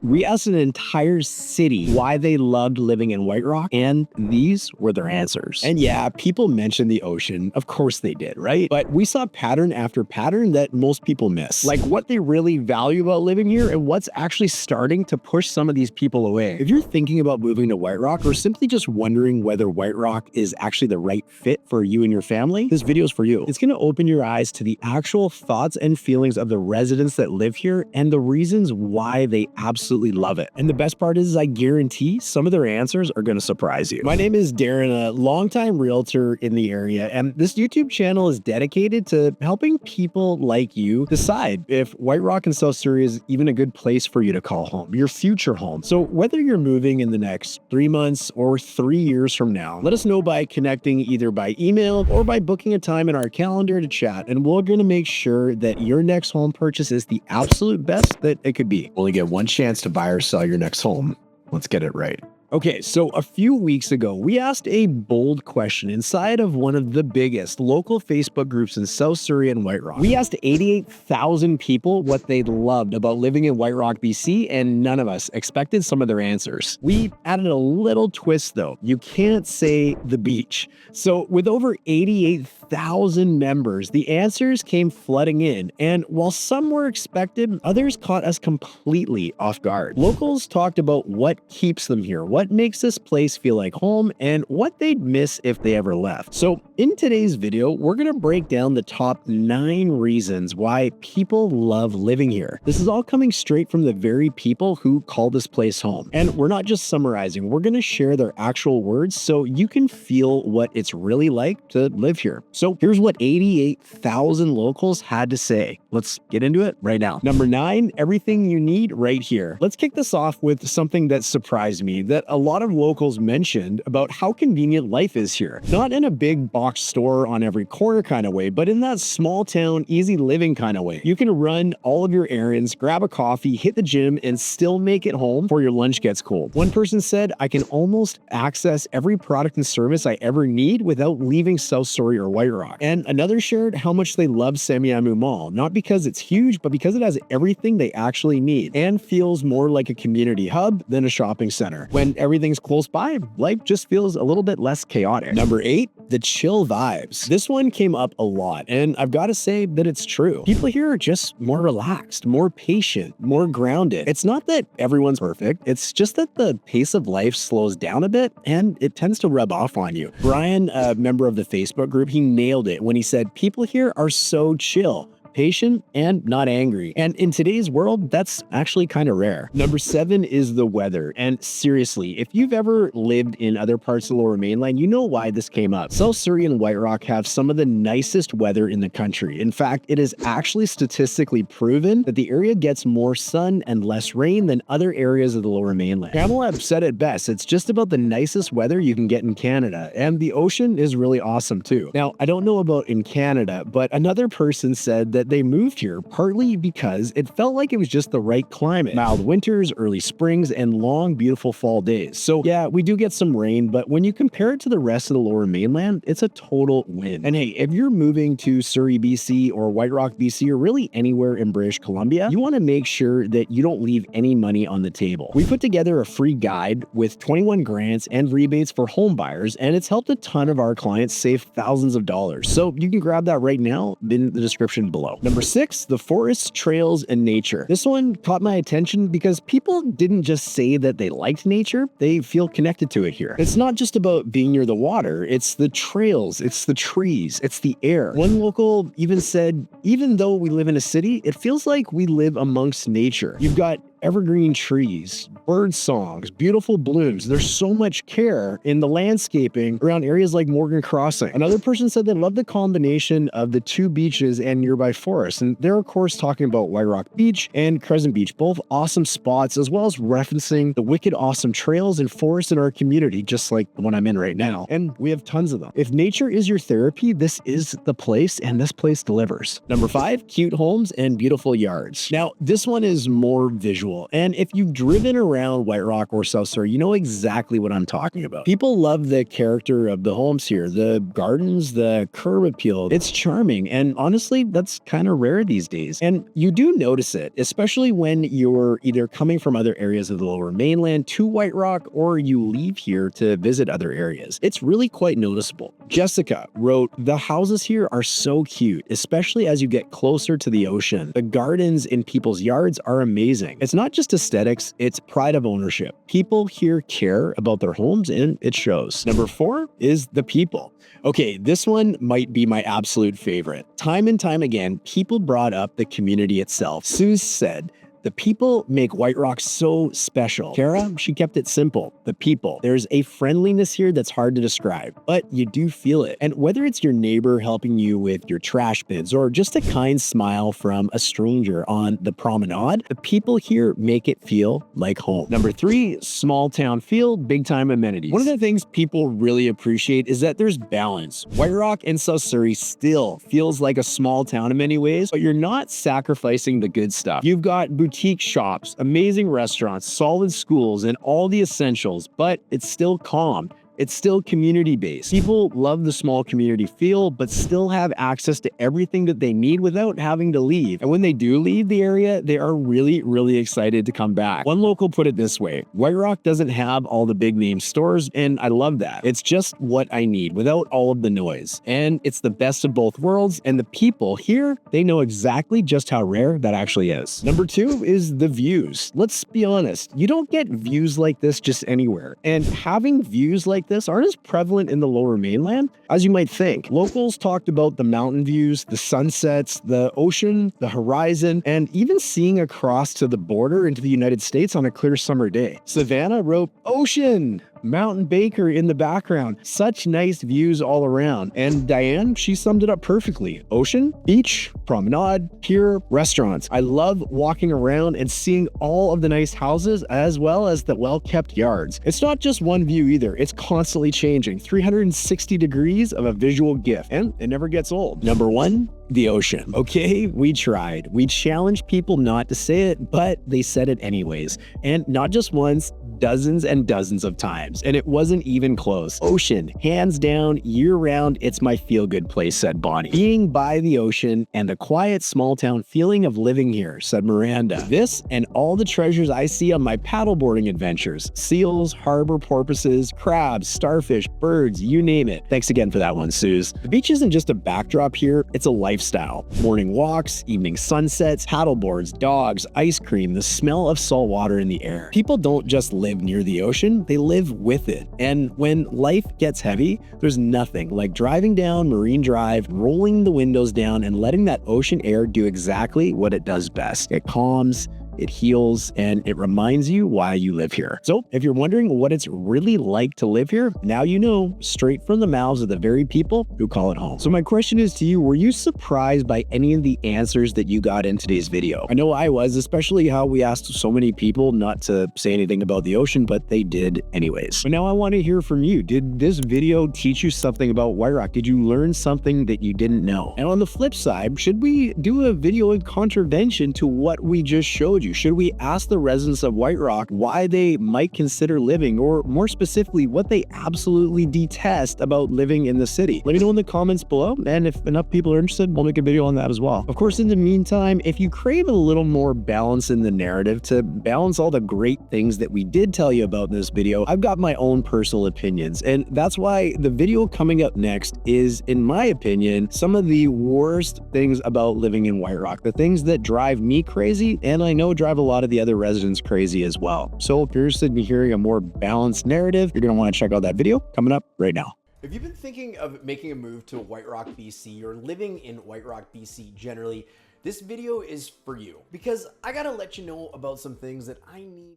We asked an entire city why they loved living in White Rock, and these were their answers. And yeah, people mentioned the ocean. Of course they did, right? But we saw pattern after pattern that most people miss. Like what they really value about living here and what's actually starting to push some of these people away. If you're thinking about moving to White Rock or simply just wondering whether White Rock is actually the right fit for you and your family, this video is for you. It's going to open your eyes to the actual thoughts and feelings of the residents that live here and the reasons why they absolutely love it. And the best part is I guarantee some of their answers are going to surprise you. My name is Darren, a longtime realtor in the area, and this YouTube channel is dedicated to helping people like you decide if White Rock in South Surrey is even a good place for you to call home, your future home. So whether you're moving in the next 3 months or 3 years from now, let us know by connecting either by email or by booking a time in our calendar to chat, and we're going to make sure that your next home purchase is the absolute best that it could be. Only get one chance to buy or sell your next home. Let's get it right. Okay, so a few weeks ago, we asked a bold question inside of one of the biggest local Facebook groups in South Surrey and White Rock. We asked 88,000 people what they loved about living in White Rock, BC, and none of us expected some of their answers. We added a little twist though. You can't say the beach. So with over 88,000 members, the answers came flooding in, and while some were expected, others caught us completely off guard. Locals talked about what keeps them here, what makes this place feel like home, and what they'd miss if they ever left. So in today's video, we're going to break down the top 9 reasons why people love living here. This is all coming straight from the very people who call this place home. And we're not just summarizing, we're going to share their actual words so you can feel what it's really like to live here. So here's what 88,000 locals had to say. Let's get into it right now. Number 9, everything you need right here. Let's kick this off with something that surprised me that a lot of locals mentioned about how convenient life is here. Not in a big box store on every corner kind of way, but in that small town, easy living kind of way. You can run all of your errands, grab a coffee, hit the gym, and still make it home before your lunch gets cold. One person said, I can almost access every product and service I ever need without leaving South Surrey or White Rock. And another shared how much they love Semiahmoo Mall, not because it's huge, but because it has everything they actually need and feels more like a community hub than a shopping center. When everything's close by, life just feels a little bit less chaotic. Number 8, the chill vibes. This one came up a lot, and I've got to say that it's true. People here are just more relaxed, more patient, more grounded. It's not that everyone's perfect, it's just that the pace of life slows down a bit, and it tends to rub off on you. Brian, a member of the Facebook group, he nailed it when he said, people here are so chill, patient, and not angry. And in today's world, that's actually kind of rare. Number 7 is the weather. And seriously, if you've ever lived in other parts of the Lower Mainland, you know why this came up. South Surrey and White Rock have some of the nicest weather in the country. In fact, it is actually statistically proven that the area gets more sun and less rain than other areas of the Lower Mainland. Pamela said it best, it's just about the nicest weather you can get in Canada. And the ocean is really awesome too. Now, I don't know about in Canada, but another person said that they moved here partly because it felt like it was just the right climate. Mild winters, early springs, and long, beautiful fall days. So yeah, we do get some rain, but when you compare it to the rest of the Lower Mainland, it's a total win. And hey, if you're moving to Surrey, BC, or White Rock, BC, or really anywhere in British Columbia, you want to make sure that you don't leave any money on the table. We put together a free guide with 21 grants and rebates for home buyers, and it's helped a ton of our clients save thousands of dollars. So you can grab that right now in the description below. Number 6, the forests, trails, and nature. This one caught my attention because people didn't just say that they liked nature, they feel connected to it here. It's not just about being near the water, it's the trails, it's the trees, it's the air. One local even said, even though we live in a city, it feels like we live amongst nature. You've got evergreen trees, bird songs, beautiful blooms. There's so much care in the landscaping around areas like Morgan Crossing. Another person said they love the combination of the 2 beaches and nearby forests. And they're of course talking about White Rock Beach and Crescent Beach, both awesome spots, as well as referencing the wicked awesome trails and forests in our community, just like the one I'm in right now. And we have tons of them. If nature is your therapy, this is the place, and this place delivers. Number 5, cute homes and beautiful yards. Now, this one is more visual visual. And if you've driven around White Rock or South Surrey, you know exactly what I'm talking about. People love the character of the homes here, the gardens, the curb appeal. It's charming. And honestly, that's kind of rare these days. And you do notice it, especially when you're either coming from other areas of the Lower Mainland to White Rock, or you leave here to visit other areas. It's really quite noticeable. Jessica wrote, "The houses here are so cute, especially as you get closer to the ocean. The gardens in people's yards are amazing. It's not just aesthetics, it's pride of ownership. People here care about their homes and it shows." Number 4 is the people. Okay, this one might be my absolute favorite. Time and time again, people brought up the community itself. Suze said, "The people make White Rock so special." Kara, she kept it simple. The people. There's a friendliness here that's hard to describe, but you do feel it. And whether it's your neighbor helping you with your trash bins or just a kind smile from a stranger on the promenade, the people here make it feel like home. Number 3, small town feel, big time amenities. One of the things people really appreciate is that there's balance. White Rock and South Surrey still feels like a small town in many ways, but you're not sacrificing the good stuff. You've got boutique shops, amazing restaurants, solid schools, and all the essentials, but it's still calm. It's still community-based. People love the small community feel, but still have access to everything that they need without having to leave. And when they do leave the area, they are really, really excited to come back. One local put it this way: "White Rock doesn't have all the big name stores, and I love that. It's just what I need without all of the noise. And it's the best of both worlds, and the people here, they know exactly just how rare that actually is." Number 2 is the views. Let's be honest, you don't get views like this just anywhere. And having views like this aren't as prevalent in the Lower Mainland as you might think. Locals talked about the mountain views, the sunsets, the ocean, the horizon, and even seeing across to the border into the United States on a clear summer day. Savannah wrote, "Ocean, Mountain Baker in the background. Such nice views all around." And Diane, she summed it up perfectly. Ocean, beach, promenade, pier, restaurants. I love walking around and seeing all of the nice houses as well as the well-kept yards. It's not just one view either. It's constantly changing. 360 degrees of a visual gift, and it never gets old. Number 1, the ocean. Okay, we tried. We challenged people not to say it, but they said it anyways. And not just once, dozens and dozens of times. And it wasn't even close. Ocean, hands down, year-round, it's my feel-good place, said Bonnie. Being by the ocean and the quiet small town feeling of living here, said Miranda. This and all the treasures I see on my paddleboarding adventures. Seals, harbor porpoises, crabs, starfish, birds, you name it. Thanks again for that one, Suze. The beach isn't just a backdrop here, it's a lifestyle. Morning walks, evening sunsets, paddleboards, dogs, ice cream, the smell of salt water in the air. People don't just live near the ocean, they live with it. And when life gets heavy, there's nothing like driving down Marine Drive, rolling the windows down, and letting that ocean air do exactly what it does best. It calms, it heals, and it reminds you why you live here. So if you're wondering what it's really like to live here, now you know, straight from the mouths of the very people who call it home. So my question is to you, were you surprised by any of the answers that you got in today's video? I know I was, especially how we asked so many people not to say anything about the ocean, but they did anyways. But now I want to hear from you. Did this video teach you something about White Rock? Did you learn something that you didn't know? And on the flip side, should we do a video in contravention to what we just showed you? Should we ask the residents of White Rock why they might consider living, or more specifically, what they absolutely detest about living in the city? Let me know in the comments below, and if enough people are interested, we'll make a video on that as well. Of course, in the meantime, if you crave a little more balance in the narrative to balance all the great things that we did tell you about in this video, I've got my own personal opinions, and that's why the video coming up next is, in my opinion, some of the worst things about living in White Rock, the things that drive me crazy, and I know drive a lot of the other residents crazy as well. So if you're interested in hearing a more balanced narrative, you're going to want to check out that video coming up right now. If you've been thinking of making a move to White Rock, BC, or living in White Rock, BC generally, this video is for you, because I gotta let you know about some things that I need